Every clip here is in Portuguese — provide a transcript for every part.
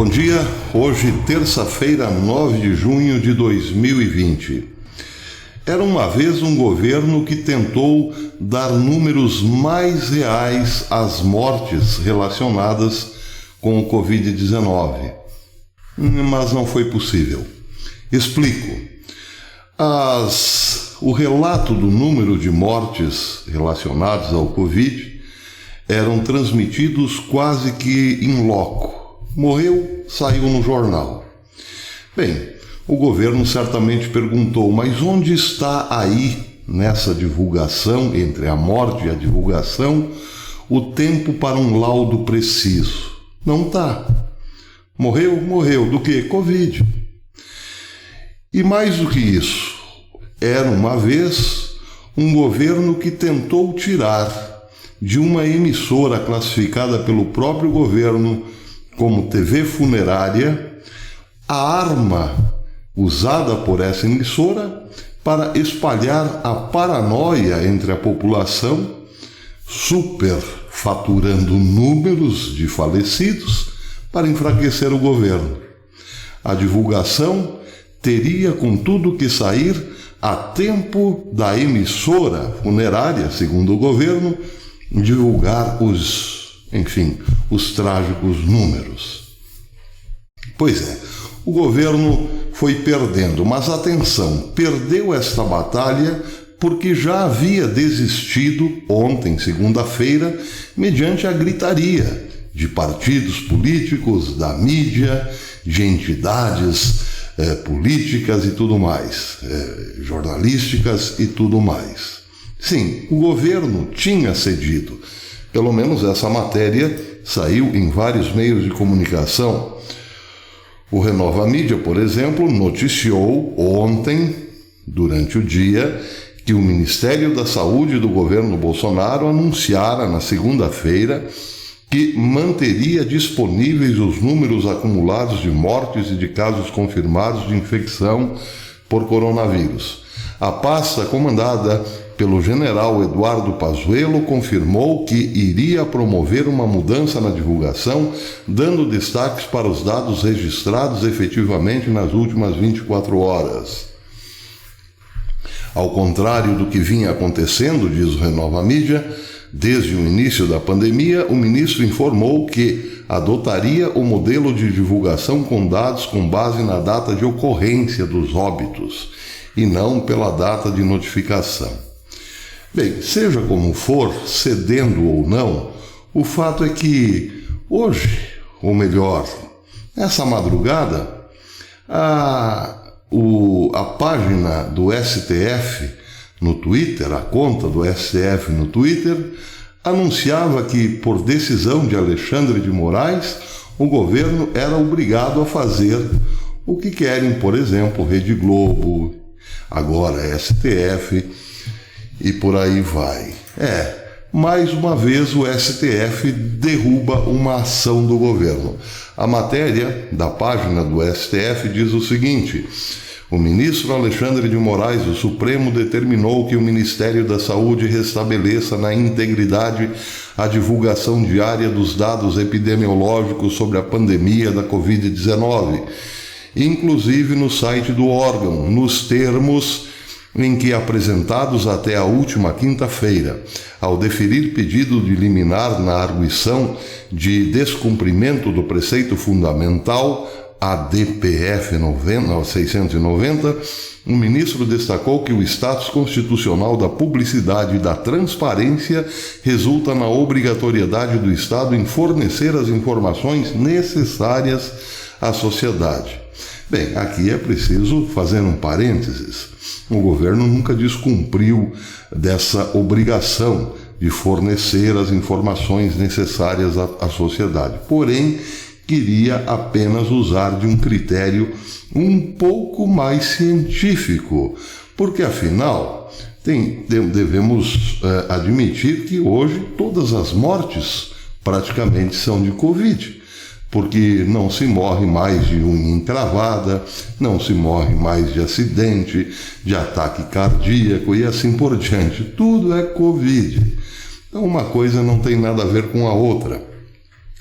Bom dia, hoje terça-feira, 9 de junho de 2020. Era uma vez um governo que tentou dar números mais reais às mortes relacionadas com o Covid-19, mas não foi possível. Explico. O relato do número de mortes relacionadas ao Covid eram transmitidos quase que in loco. Morreu, saiu no jornal. Bem, o governo certamente perguntou, mas onde está aí, nessa divulgação, entre a morte e a divulgação, o tempo para um laudo preciso? Não está. Morreu. Do quê? Covid. E mais do que isso, era uma vez um governo que tentou tirar de uma emissora classificada pelo próprio governo como TV funerária a arma usada por essa emissora para espalhar a paranoia entre a população, superfaturando números de falecidos para enfraquecer o governo. A divulgação teria, contudo, que sair a tempo da emissora funerária, segundo o governo, divulgar os trágicos números. Pois é, o governo foi perdendo, mas atenção, perdeu esta batalha porque já havia desistido ontem, segunda-feira, mediante a gritaria de partidos políticos, da mídia, de entidades políticas e tudo mais, jornalísticas e tudo mais. Sim, o governo tinha cedido. Pelo menos essa matéria saiu em vários meios de comunicação. O Renova Mídia, por exemplo, noticiou ontem, durante o dia, que o Ministério da Saúde do governo Bolsonaro anunciara na segunda-feira que manteria disponíveis os números acumulados de mortes e de casos confirmados de infecção por coronavírus. A pasta, comandada pelo general Eduardo Pazuello, confirmou que iria promover uma mudança na divulgação, dando destaques para os dados registrados efetivamente nas últimas 24 horas. Ao contrário do que vinha acontecendo, diz o Renova Mídia, desde o início da pandemia, o ministro informou que adotaria o modelo de divulgação com dados com base na data de ocorrência dos óbitos e não pela data de notificação. Bem, seja como for, cedendo ou não, o fato é que hoje, ou melhor, essa madrugada, a página do STF no Twitter, a conta do STF no Twitter, anunciava que, por decisão de Alexandre de Moraes, o governo era obrigado a fazer o que querem, por exemplo, Rede Globo, agora STF, e por aí vai. Mais uma vez o STF derruba uma ação do governo. A matéria da página do STF diz o seguinte: o ministro Alexandre de Moraes do Supremo determinou que o Ministério da Saúde restabeleça na integridade a divulgação diária dos dados epidemiológicos sobre a pandemia da Covid-19, inclusive no site do órgão, nos termos em que apresentados até a última quinta-feira, ao deferir pedido de liminar na arguição de descumprimento do preceito fundamental, a DPF 690, o ministro destacou que o status constitucional da publicidade e da transparência resulta na obrigatoriedade do Estado em fornecer as informações necessárias à sociedade. Bem, aqui é preciso fazer um parênteses. O governo nunca descumpriu dessa obrigação de fornecer as informações necessárias à sociedade. Porém, queria apenas usar de um critério um pouco mais científico, porque afinal devemos admitir que hoje todas as mortes praticamente são de Covid. Porque não se morre mais de unha encravada, não se morre mais de acidente, de ataque cardíaco e assim por diante. Tudo é Covid. Então uma coisa não tem nada a ver com a outra.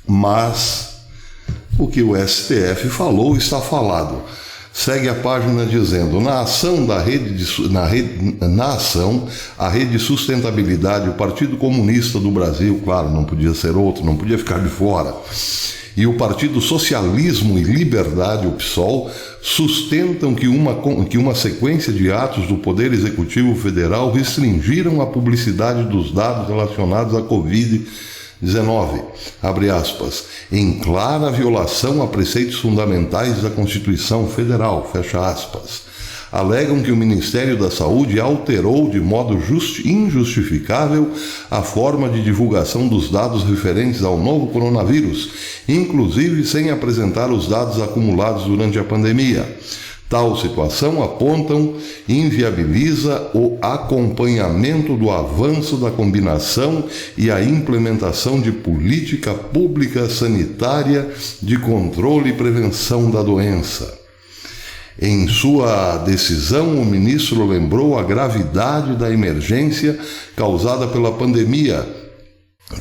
Mas O que o STF falou está falado. Segue a página dizendo: na ação, a Rede Sustentabilidade, o Partido Comunista do Brasil, claro, não podia ser outro, não podia ficar de fora, e o Partido Socialismo e Liberdade, o PSOL, sustentam que uma sequência de atos do Poder Executivo Federal restringiram a publicidade dos dados relacionados à Covid-19, abre aspas, em clara violação a preceitos fundamentais da Constituição Federal, fecha aspas. Alegam que o Ministério da Saúde alterou de modo injustificável a forma de divulgação dos dados referentes ao novo coronavírus, inclusive sem apresentar os dados acumulados durante a pandemia. Tal situação, apontam, inviabiliza o acompanhamento do avanço da combinação e a implementação de política pública sanitária de controle e prevenção da doença. Em sua decisão, o ministro lembrou a gravidade da emergência causada pela pandemia,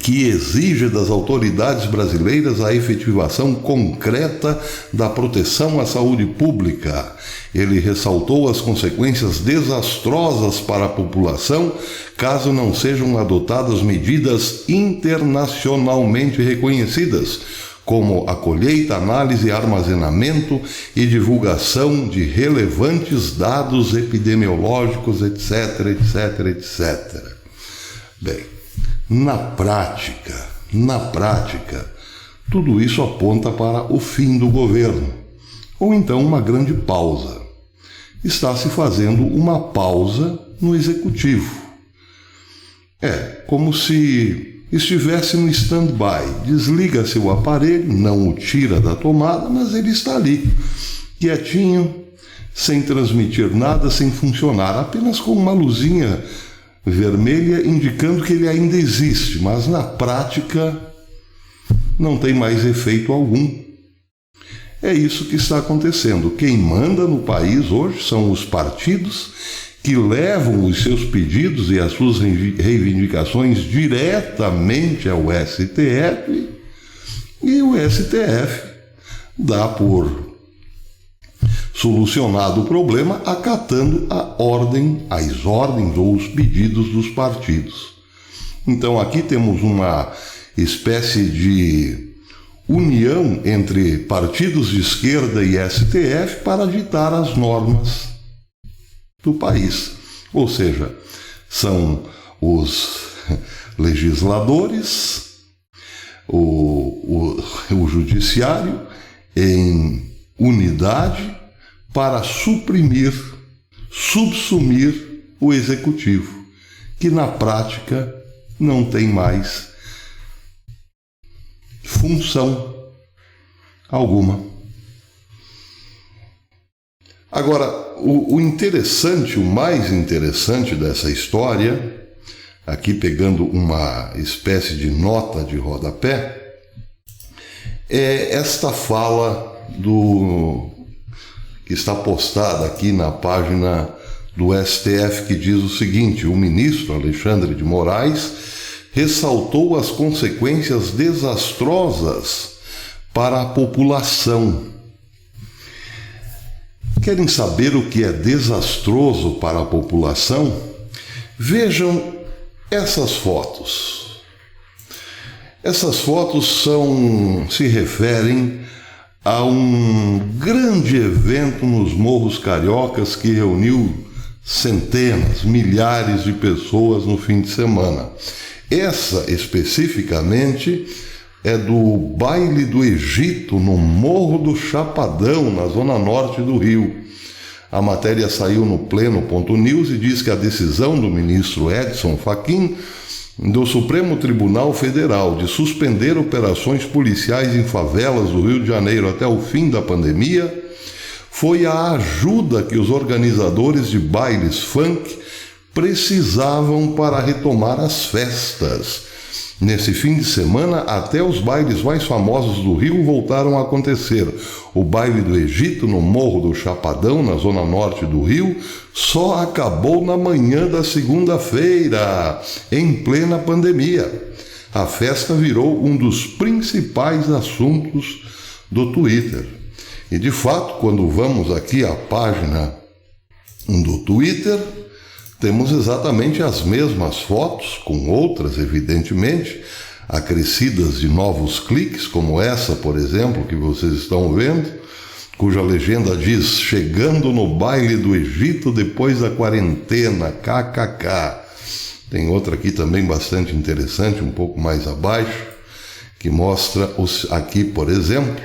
que exige das autoridades brasileiras a efetivação concreta da proteção à saúde pública. Ele ressaltou as consequências desastrosas para a população caso não sejam adotadas medidas internacionalmente reconhecidas, como a colheita, análise, armazenamento e divulgação de relevantes dados epidemiológicos, etc, etc, etc. Bem, na prática, tudo isso aponta para o fim do governo, ou então uma grande pausa. Está se fazendo uma pausa no executivo. É como se estivesse no stand-by, desliga seu aparelho, não o tira da tomada, mas ele está ali, quietinho, sem transmitir nada, sem funcionar, apenas com uma luzinha vermelha indicando que ele ainda existe, mas na prática não tem mais efeito algum. É isso que está acontecendo. Quem manda no país hoje são os partidos que levam os seus pedidos e as suas reivindicações diretamente ao STF, e o STF dá por solucionado o problema acatando as ordens ou os pedidos dos partidos. Então aqui temos uma espécie de união entre partidos de esquerda e STF para ditar as normas do país. Ou seja, são os legisladores, o judiciário em unidade para subsumir o executivo, que na prática não tem mais função alguma. Agora, o mais interessante dessa história, aqui pegando uma espécie de nota de rodapé, é esta fala que está postada aqui na página do STF, que diz o seguinte: o ministro Alexandre de Moraes ressaltou as consequências desastrosas para a população. Querem saber o que é desastroso para a população? Vejam essas fotos. Essas fotos se referem a um grande evento nos Morros Cariocas que reuniu centenas, milhares de pessoas no fim de semana. Essa, especificamente, é do Baile do Egito, no Morro do Chapadão, na zona norte do Rio. A matéria saiu no Pleno.news e diz que a decisão do ministro Edson Fachin, do Supremo Tribunal Federal, de suspender operações policiais em favelas do Rio de Janeiro até o fim da pandemia, foi a ajuda que os organizadores de bailes funk precisavam para retomar as festas. Nesse fim de semana, até os bailes mais famosos do Rio voltaram a acontecer. O Baile do Egito, no Morro do Chapadão, na zona norte do Rio, só acabou na manhã da segunda-feira, em plena pandemia. A festa virou um dos principais assuntos do Twitter. E de fato, quando vamos aqui à página do Twitter, temos exatamente as mesmas fotos, com outras, evidentemente, acrescidas de novos cliques, como essa, por exemplo, que vocês estão vendo, cuja legenda diz: chegando no baile do Egito depois da quarentena, kkk. Tem outra aqui também bastante interessante, um pouco mais abaixo, que mostra aqui, por exemplo: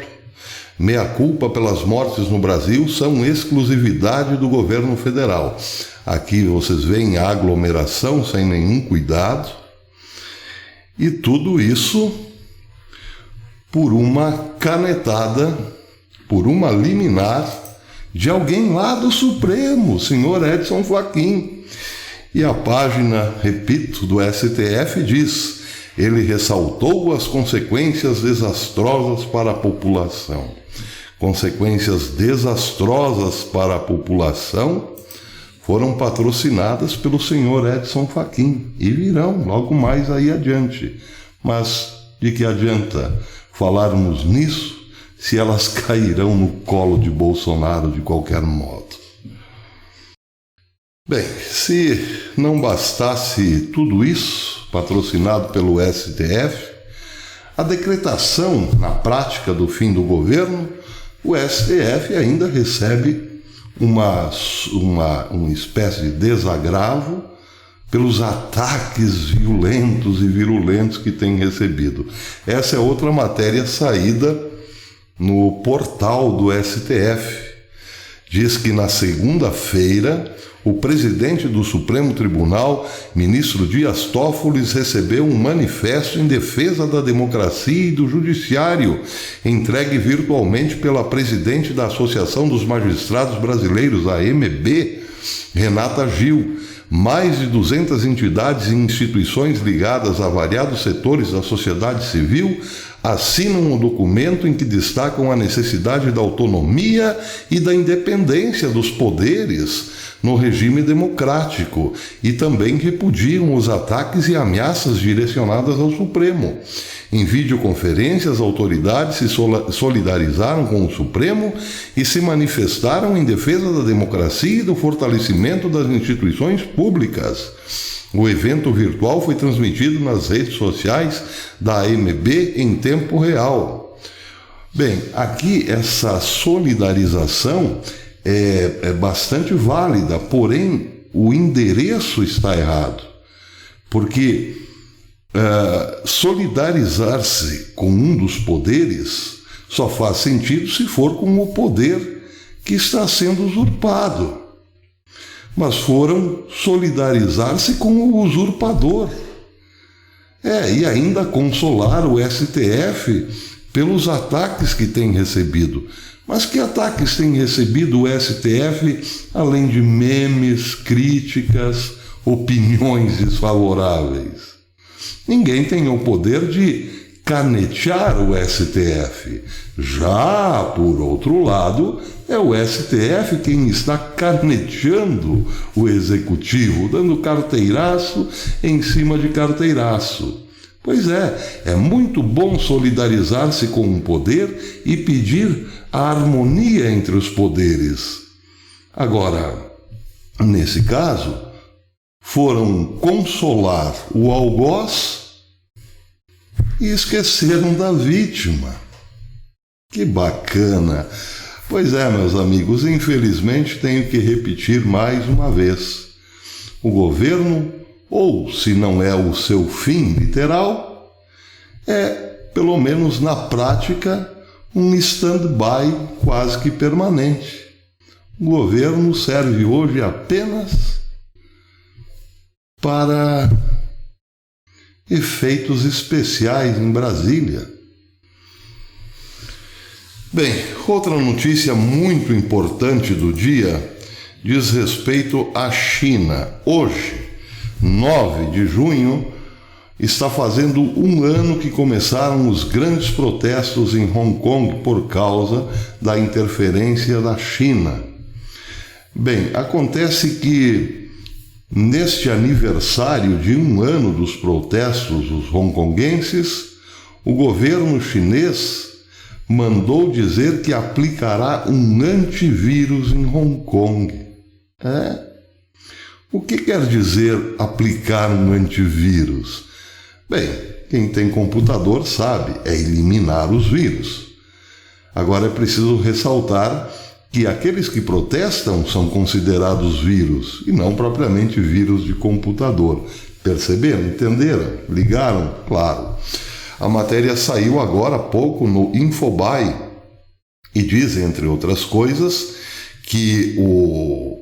meia culpa pelas mortes no Brasil são exclusividade do governo federal. Aqui vocês veem a aglomeração sem nenhum cuidado, e tudo isso por uma canetada, por uma liminar de alguém lá do Supremo, o senhor Edson Fachin. E a página, repito, do STF diz: ele ressaltou as consequências desastrosas para a população. Consequências desastrosas para a população foram patrocinadas pelo senhor Edson Fachin e virão logo mais aí adiante. Mas de que adianta falarmos nisso se elas cairão no colo de Bolsonaro de qualquer modo? Bem, se não bastasse tudo isso, patrocinado pelo STF, a decretação na prática do fim do governo, o STF ainda recebe uma espécie de desagravo pelos ataques violentos e virulentos que tem recebido. Essa é outra matéria saída no portal do STF. Diz que na segunda-feira o presidente do Supremo Tribunal, ministro Dias Toffoli, recebeu um manifesto em defesa da democracia e do judiciário, entregue virtualmente pela presidente da Associação dos Magistrados Brasileiros, a AMB, Renata Gil. Mais de 200 entidades e instituições ligadas a variados setores da sociedade civil assinam um documento em que destacam a necessidade da autonomia e da independência dos poderes no regime democrático e também repudiam os ataques e ameaças direcionadas ao Supremo. Em videoconferência, as autoridades se solidarizaram com o Supremo e se manifestaram em defesa da democracia e do fortalecimento das instituições públicas. O evento virtual foi transmitido nas redes sociais da AMB em tempo real. Bem, aqui essa solidarização é bastante válida, porém o endereço está errado, porque solidarizar-se com um dos poderes só faz sentido se for com o poder que está sendo usurpado. Mas foram solidarizar-se com o usurpador. E ainda consolar o STF pelos ataques que tem recebido. Mas que ataques tem recebido o STF, além de memes, críticas, opiniões desfavoráveis? Ninguém tem o poder de canetear o STF. Já, por outro lado, é o STF quem está caneteando o Executivo, dando carteiraço em cima de carteiraço. Pois é muito bom solidarizar-se com um poder e pedir a harmonia entre os poderes. Agora, nesse caso, foram consolar o algoz e esqueceram da vítima. Que bacana! Pois é, meus amigos, infelizmente tenho que repetir mais uma vez. O governo, ou se não é o seu fim literal, é, pelo menos na prática, um stand-by quase que permanente. O governo serve hoje apenas para efeitos especiais em Brasília. Bem, outra notícia muito importante do dia diz respeito à China. Hoje, 9 de junho, está fazendo um ano que começaram os grandes protestos em Hong Kong por causa da interferência da China. Bem, acontece que neste aniversário de um ano dos protestos dos hongkonguenses, o governo chinês mandou dizer que aplicará um antivírus em Hong Kong. O que quer dizer aplicar um antivírus? Bem, quem tem computador sabe, é eliminar os vírus. Agora é preciso ressaltar que aqueles que protestam são considerados vírus e não propriamente vírus de computador. Perceberam? Entenderam? Ligaram? Claro. A matéria saiu agora há pouco no Infobae e diz, entre outras coisas, que o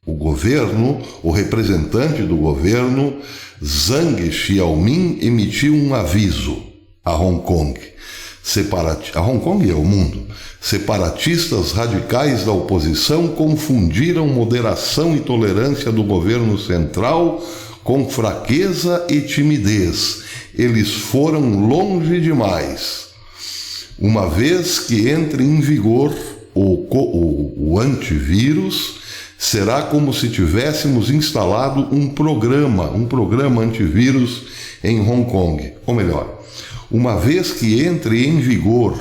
governo, o representante do governo, Zhang Xiaoming, emitiu um aviso a Hong Kong. A Hong Kong é o mundo. Separatistas radicais da oposição confundiram moderação e tolerância do governo central com fraqueza e timidez. Eles foram longe demais. Uma vez que entre em vigor o antivírus, será como se tivéssemos instalado um programa antivírus em Hong Kong. Ou melhor, uma vez que entre em vigor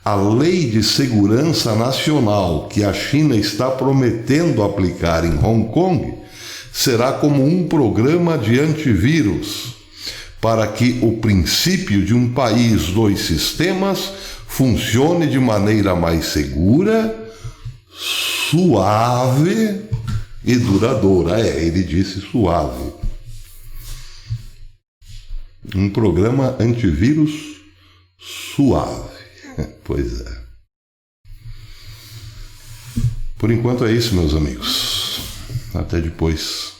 a Lei de Segurança Nacional que a China está prometendo aplicar em Hong Kong, será como um programa de antivírus, para que o princípio de um país, dois sistemas funcione de maneira mais segura, suave e duradoura. Ele disse suave. Um programa antivírus suave. Pois é. Por enquanto é isso, meus amigos. Até depois.